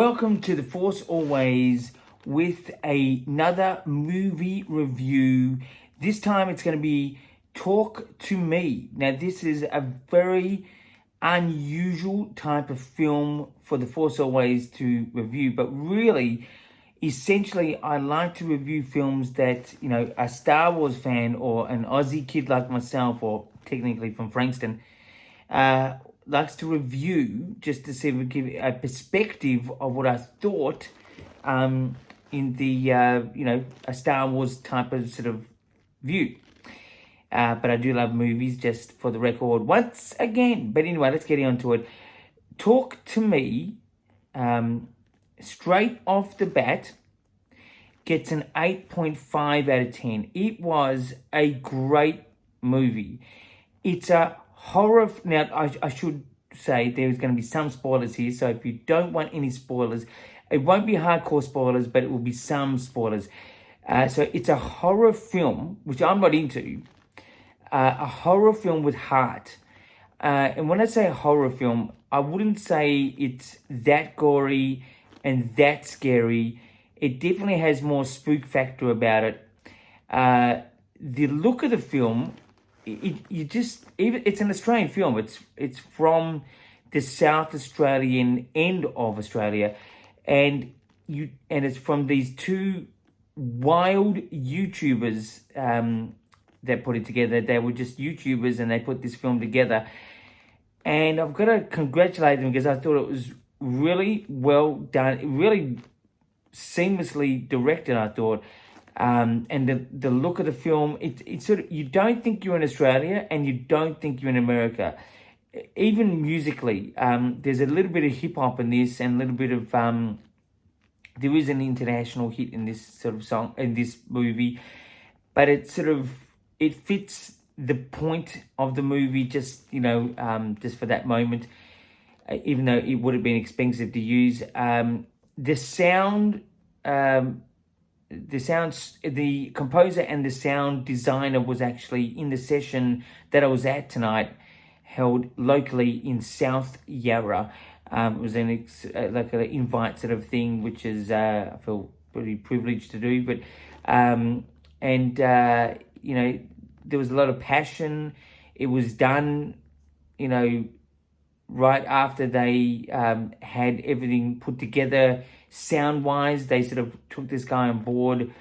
Welcome to The Force Always with another movie review. This time it's going to be Talk to Me. Now, this is a very unusual type of film for The Force Always to review, but really, essentially, I like to review films that, a Star Wars fan or an Aussie kid like myself, or technically from Frankston, likes to review, just to see if we give a perspective of what I thought in the a Star Wars type of sort of view. But I do love movies, just for the record, once again. But anyway, let's get into it. Talk to Me, straight off the bat, gets an 8.5 out of 10. It was a great movie. It's a horror. Now, I should say there's going to be some spoilers here, so if you don't want any spoilers, it won't be hardcore spoilers, but it will be some spoilers. So it's a horror film, which I'm not into, a horror film with heart. And when I say a horror film, I wouldn't say it's that gory and that scary. It definitely has more spook factor about it. The look of the film, it's an Australian film. It's from the South Australian end of Australia, and it's from these two wild YouTubers that put it together. They were just YouTubers, and they put this film together. And I've got to congratulate them because I thought it was really well done, really seamlessly directed, I thought. And the look of the film, it's sort of, you don't think you're in Australia and you don't think you're in America. Even musically, there's a little bit of hip hop in this, and a little bit of there is an international hit in this sort of song, in this movie, but it fits the point of the movie, just just for that moment, even though it would have been expensive to use. The sound. The composer and the sound designer was actually in the session that I was at tonight, held locally in South Yarra. It was like an invite sort of thing, which is I feel pretty privileged to do. But there was a lot of passion. It was done, right after they had everything put together sound-wise. They sort of took this guy on board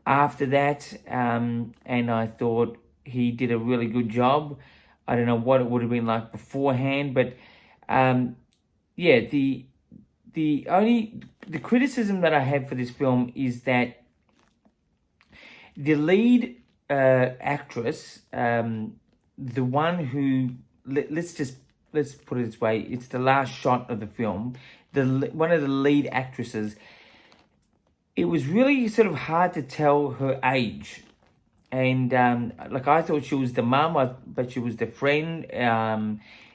after that, and I thought he did a really good job. I don't know what it would have been like beforehand, but the criticism that I have for this film is that the lead actress, the one who, let's put it this way, it's the last shot of the film, one of the lead actresses, it was really sort of hard to tell her age. And I thought she was the mum, but she was the friend.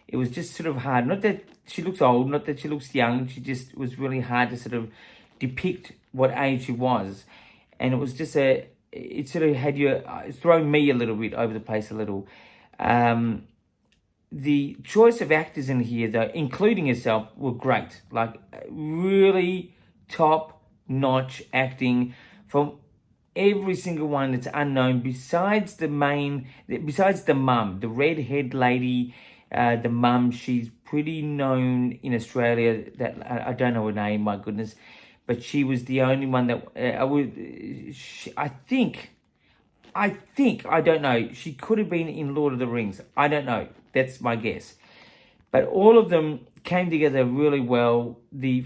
It was just sort of hard. Not that she looks old, not that she looks young. She just was really hard to sort of depict what age she was. And it was just it sort of had you, thrown me a little bit over the place a little. The choice of actors in here, though, including herself, were great. Like, really top-notch acting from every single one that's unknown, besides the mum, the redhead lady, the mum. She's pretty known in Australia. That I don't know her name, my goodness, but she was the only one that I think, I don't know, she could have been in Lord of the Rings. I don't know. That's my guess. But all of them came together really well. The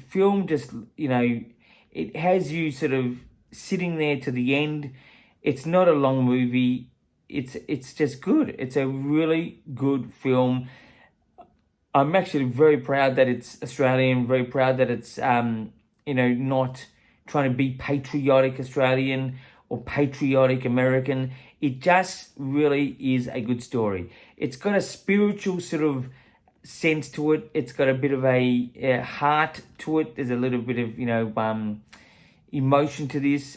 film just, it has you sort of sitting there to the end. It's not a long movie. It's just good. It's a really good film. I'm actually very proud that it's Australian, very proud that it's, not trying to be patriotic Australian or patriotic American. It just really is a good story. It's got a spiritual sort of sense to it. It's got a bit of a heart to it. There's a little bit of, emotion to this.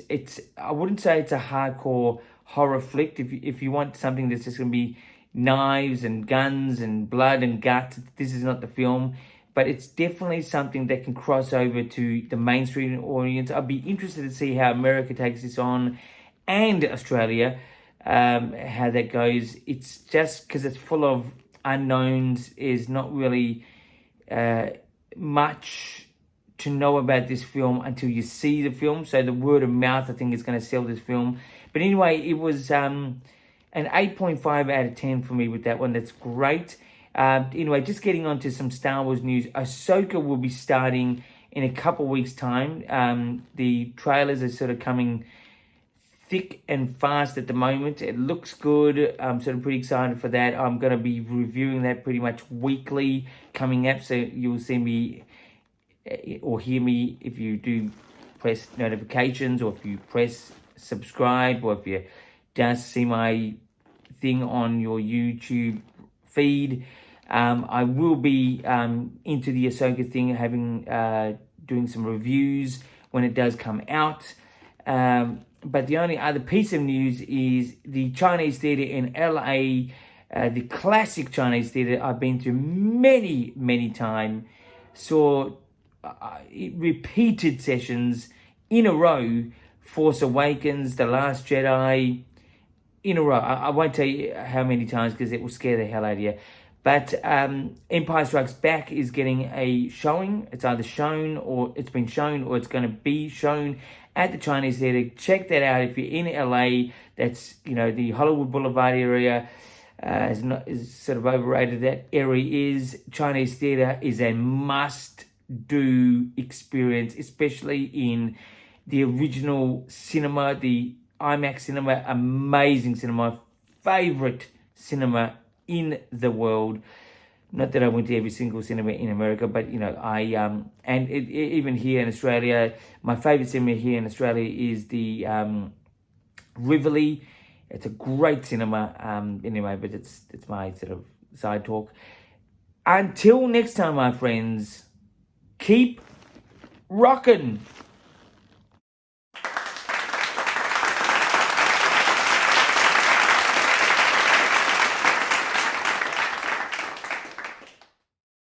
I wouldn't say it's a hardcore horror flick. If you want something that's just going to be knives and guns and blood and guts, this is not the film. but it's definitely something that can cross over to the mainstream audience. I'd be interested to see how America takes this on, and Australia, how that goes. It's just because it's full of unknowns, is not really much to know about this film until you see the film. So the word of mouth, I think, is going to sell this film. But anyway, it was an 8.5 out of 10 for me with that one. That's great. Anyway, just getting on to some Star Wars news. Ahsoka will be starting in a couple weeks' time. The trailers are sort of coming thick and fast at the moment. It looks good. I'm sort of pretty excited for that. I'm going to be reviewing that pretty much weekly coming up. So you'll see me or hear me if you do press notifications, or if you press subscribe, or if you just see my thing on your YouTube feed. I will be into the Ahsoka thing, having doing some reviews when it does come out. But the only other piece of news is the Chinese theatre in LA, the classic Chinese theatre I've been to many, many times, saw repeated sessions in a row. Force Awakens, The Last Jedi, in a row. I won't tell you how many times because it will scare the hell out of you. But Empire Strikes Back is getting a showing. It's either shown, or it's been shown, or it's going to be shown at the Chinese Theatre. Check that out if you're in LA. That's, the Hollywood Boulevard area is sort of overrated. That area is. Chinese Theatre is a must-do experience, especially in the original cinema, the IMAX cinema. Amazing cinema. Favorite cinema in the world. Not that I went to every single cinema in America, but even here in Australia, my favorite cinema here in Australia is the Rivoli. It's a great cinema. Anyway, but it's my sort of side talk. Until next time, my friends, keep rocking.